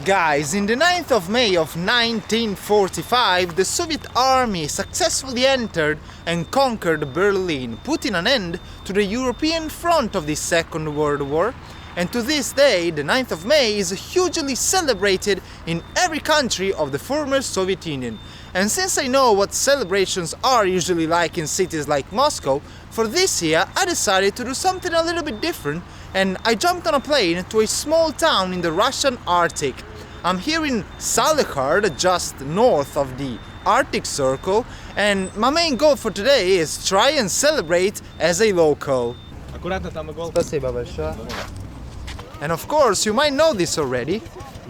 Guys, in the 9th of May of 1945, the Soviet army successfully entered and conquered Berlin, putting an end to the European front of the Second World War. And to this day, the 9th of May is hugely celebrated in every country of the former Soviet Union. And since I know what celebrations are usually like in cities like Moscow, for this year I decided to do something a little bit different, and I jumped on a plane to a small town in the Russian Arctic. I'm here in Salekhard, just north of the Arctic Circle, and my main goal for today is try and celebrate as a local. Спасибо большое. And of course, you might know this already,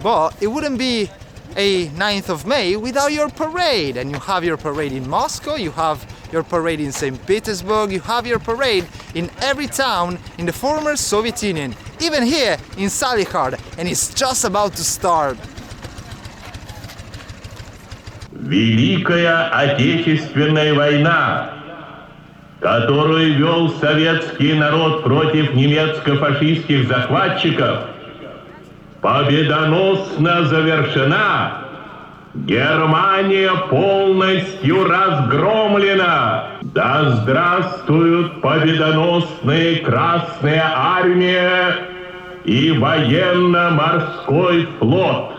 but it wouldn't be a 9th of May without your parade. And you have your parade in Moscow, you have your parade in St. Petersburg, you have your parade in every town in the former Soviet Union, even here in Salekhard, and it's just about to start. Великая Отечественная война, которую вел советский народ против немецко-фашистских захватчиков, победоносно завершена. Германия полностью разгромлена. Да здравствуют победоносная Красная Армия и военно-морской флот.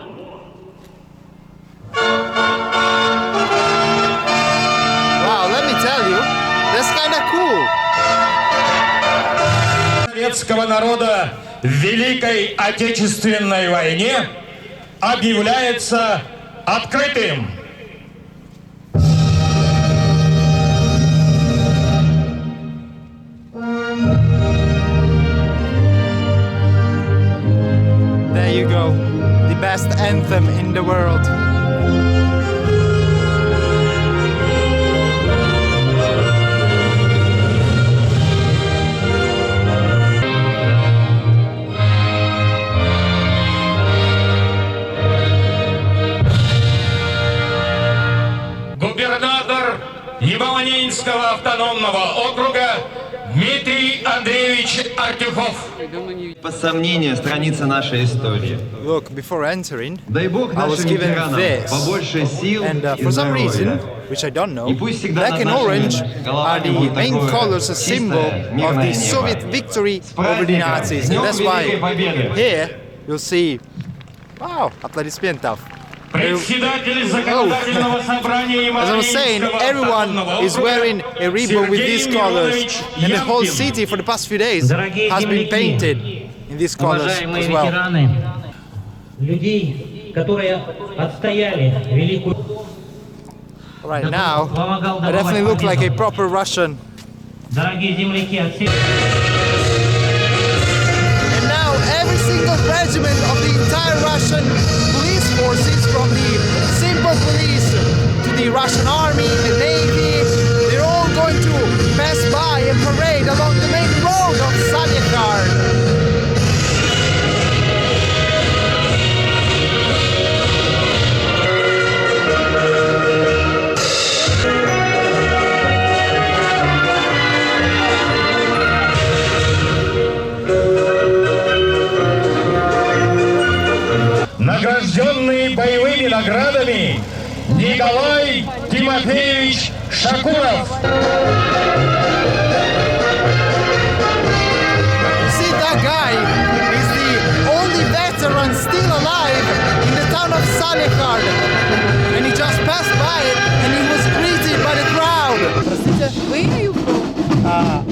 Wow, let me tell you, that's kinda cool. Советского народа в Великой Отечественной войне объявляется открытым. There you go, the best anthem in the world. Губернатор Емало-Ненецкого автономного округа Дмитрий Андреевич Артюхов. По сомнению, страница нашей истории. Look, before entering, Дай Бог I was нашим given ветеранам this, побольше сил and и for some reason, здоровья. which I don't know, И пусть всегда black над and нашими orange are головами the будет main такое colors, a symbol чистое, of мирное the Soviet небо. victory С over the праздником! Nazis. С And Днем that's Великой why Победы! here you'll see, wow, аплодисментов. Председатель законодательного собрания As I was saying, everyone is wearing a ribbon with these colors, and the whole city for the past few days has been painted in these colors Уважаемые as well. ветераны, людей, которые отстояли великую... Right now, I definitely look like a proper Russian. Дорогие земляки, от всей... And now every single regiment of the entire Russian police forces, from the simple police to the Russian army, the navy, they're all going to pass by and parade along the main road of Salekhard. Награжденный боевыми наградами Николай Тимофеевич Шакуров. You see, that guy is the only veteran still alive in the town of Salekhard. And he just passed by it and he was greeted by the crowd. Where are you from?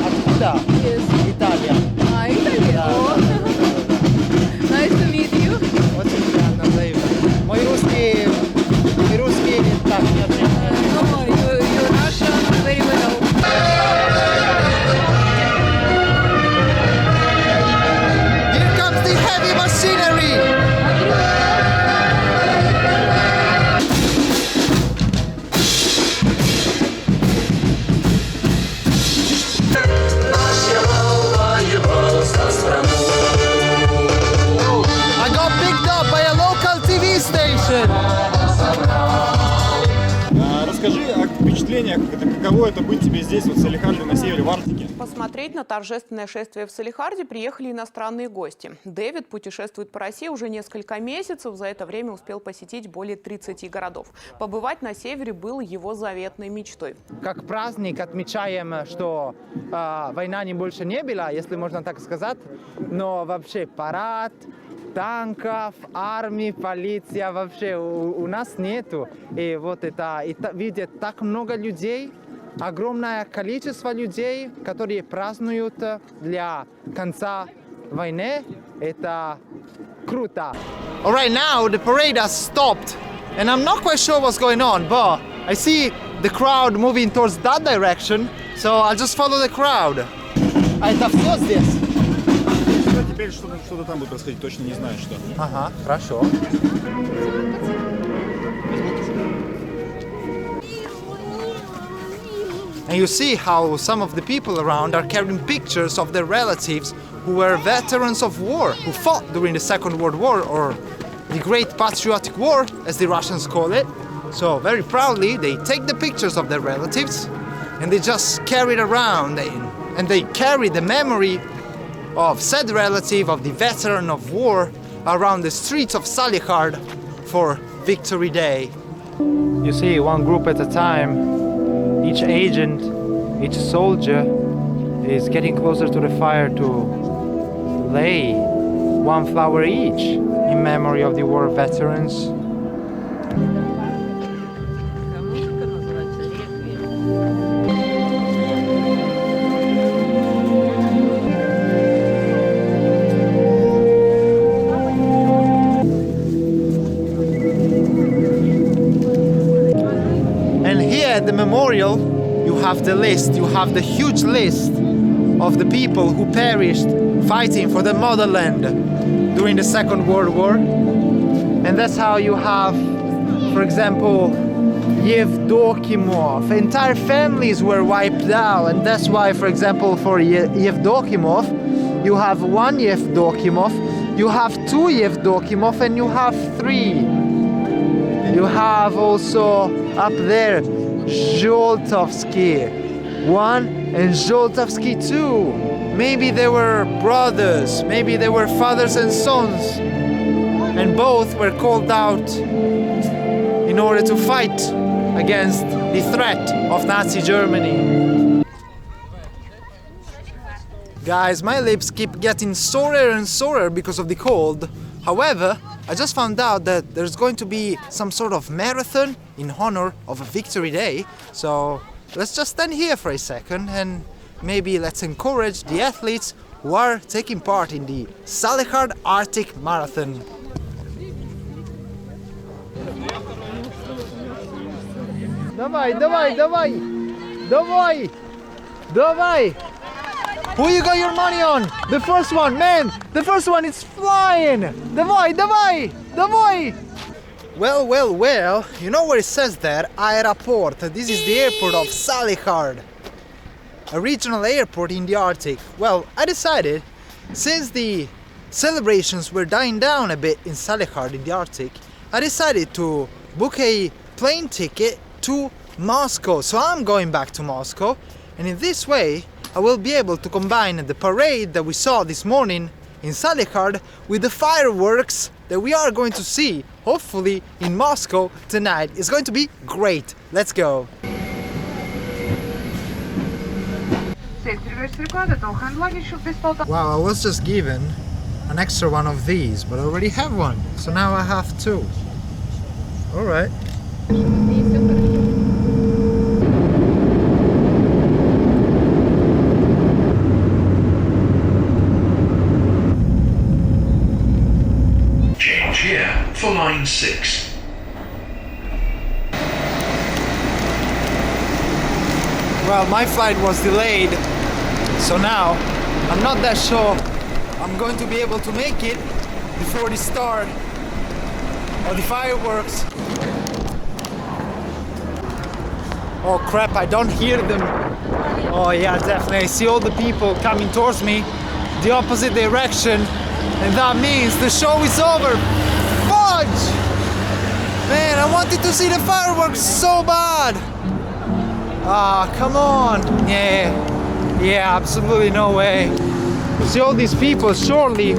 Откуда? Yes. Italia. Italy. Oh. Nice to meet you. Очень приятно, взаимно. Мой русский так не очень. No, you're Russian very well. Here comes the heavy machinery! I got picked up by a local TV station! Расскажи о впечатлениях, каково это быть тебе здесь, вот в Салехарде, на севере, в Арктике? Посмотреть на торжественное шествие в Салехарде приехали иностранные гости. Дэвид путешествует по России уже несколько месяцев. За это время успел посетить более 30 городов. Побывать на севере было его заветной мечтой. Как праздник отмечаем, что война не больше не была, если можно так сказать. Но вообще парад танков, армии, полиция вообще у нас нету. И вот это, видят так много людей. Огромное количество людей, которые празднуют для конца войны. Это круто. All right, now the parade has stopped, and I'm not quite sure what's going on, but I see the crowd moving towards that direction, so I'll just follow the crowd. А это все здесь? Теперь что-то там будет происходить, точно не знаю, что. Ага, хорошо. And you see how some of the people around are carrying pictures of their relatives who were veterans of war, who fought during the Second World War, or the Great Patriotic War, as the Russians call it. So very proudly, they take the pictures of their relatives and they just carry it around, and they carry the memory of said relative, of the veteran of war, around the streets of Salihard for Victory Day. You see, one group at a time. Each agent, each soldier is getting closer to the fire to lay one flower each in memory of the war veterans. And here at the memorial, you have the list, you have the huge list of the people who perished fighting for the motherland during the Second World War. And that's how you have, for example, Yevdokimov. Entire families were wiped out, and that's why, for example, for Yevdokimov, you have one Yevdokimov, you have two Yevdokimov, and you have three. You have also up there Zholtovsky 1 and Zholtovsky 2. Maybe they were brothers, maybe they were fathers and sons, and both were called out in order to fight against the threat of Nazi Germany. Guys, my lips keep getting sorer and sorer because of the cold. However, I just found out that there's going to be some sort of marathon in honor of a Victory Day. So let's just stand here for a second and maybe let's encourage the athletes who are taking part in the Salihard Arctic Marathon. Давай, давай, давай! Давай! Давай! Who you got your money on? The first one, man! The first one is flying! Давай, давай! Давай! Well, well, well, you know where it says there? Aeroport. This is the airport of Salihard, a regional airport in the Arctic. Well, I decided, since the celebrations were dying down a bit in Salihard in the Arctic, I decided to book a plane ticket to Moscow. So I'm going back to Moscow, and in this way, I will be able to combine the parade that we saw this morning in Salihard with the fireworks that we are going to see, hopefully, in Moscow tonight. It's going to be great. Let's go. Wow, I was just given an extra one of these, but I already have one. So now I have two. Alright. Here for line 6. Well, my flight was delayed, so now I'm not that sure I'm going to be able to make it before the start of the fireworks. Oh crap, I don't hear them. Oh yeah, definitely. I see all the people coming towards me, the opposite direction, and that means the show is over. Fudge! Man, I wanted to see the fireworks so bad. Ah, come on. Yeah. Yeah, absolutely no way. See all these people surely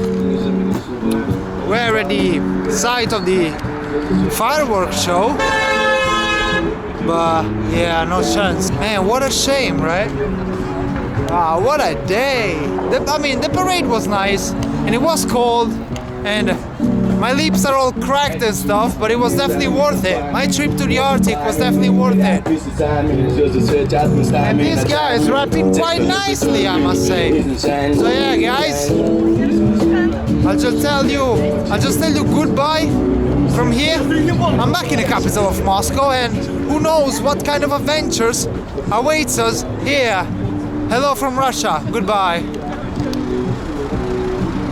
were at the site of the fireworks show. But yeah, no chance. Man, what a shame, right? Ah, what a day. The parade was nice and it was cold and my lips are all cracked and stuff, but it was definitely worth it. My trip to the Arctic was definitely worth it. And these guys rapping quite nicely, I must say. So yeah, guys, I'll just tell you goodbye from here. I'm back in the capital of Moscow, and who knows what kind of adventures awaits us here. Hello from Russia. Goodbye.